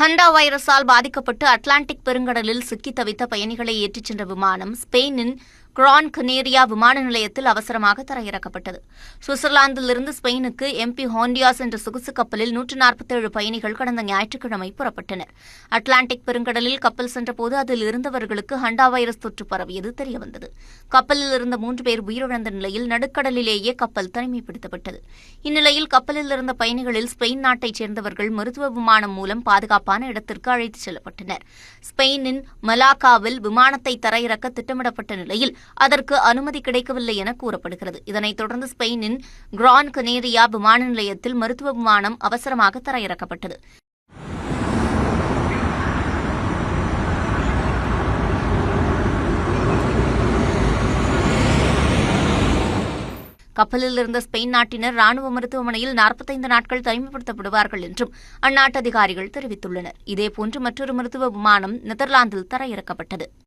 Hanta வைரஸால் பாதிக்கப்பட்டு Atlantic பெருங்கடலில் சிக்கித் தவித்த பயணிகளை ஏற்றிச் சென்ற விமானம் ஸ்பெயினின் கிரான் கனேரியா விமான நிலையத்தில் அவசரமாக தரையிறக்கப்பட்டது. சுவிட்சர்லாந்திலிருந்து ஸ்பெயினுக்கு எம்பி ஹோண்டியாஸ் என்ற சொகுசு கப்பலில் 147 பயணிகள் கடந்த ஞாயிற்றுக்கிழமை புறப்பட்டனர். அட்லாண்டிக் பெருங்கடலில் கப்பல் சென்றபோது அதில் இருந்தவர்களுக்கு ஹண்டா வைரஸ் தொற்று பரவியது தெரியவந்தது. கப்பலில் இருந்த 3 பேர் உயிரிழந்த நிலையில் நடுக்கடலிலேயே கப்பல் தனிமைப்படுத்தப்பட்டது. இந்நிலையில் கப்பலில் இருந்த பயணிகளில் ஸ்பெயின் நாட்டைச் சேர்ந்தவர்கள் மருத்துவ விமானம் மூலம் பாதுகாப்பான இடத்திற்கு அழைத்துச் செல்லப்பட்டனர். ஸ்பெயினின் மலாக்காவில் விமானத்தை தரையிறக்க திட்டமிடப்பட்ட நிலையில் அதற்கு அனுமதி கிடைக்கவில்லை என கூறப்படுகிறது. இதனைத் தொடர்ந்து ஸ்பெயினின் கிரான் கனேரியா விமான நிலையத்தில் மருத்துவ விமானம் அவசரமாக தரையிறக்கப்பட்டது. கப்பலில் இருந்த ஸ்பெயின் நாட்டினர் ராணுவ மருத்துவமனையில் 45 நாட்கள் தனிமைப்படுத்தப்படுவார்கள் என்றும் அந்நாட்டு அதிகாரிகள் தெரிவித்துள்ளனர். இதேபோன்று மற்றொரு மருத்துவ விமானம் நெதர்லாந்தில் தரையிறக்கப்பட்டது.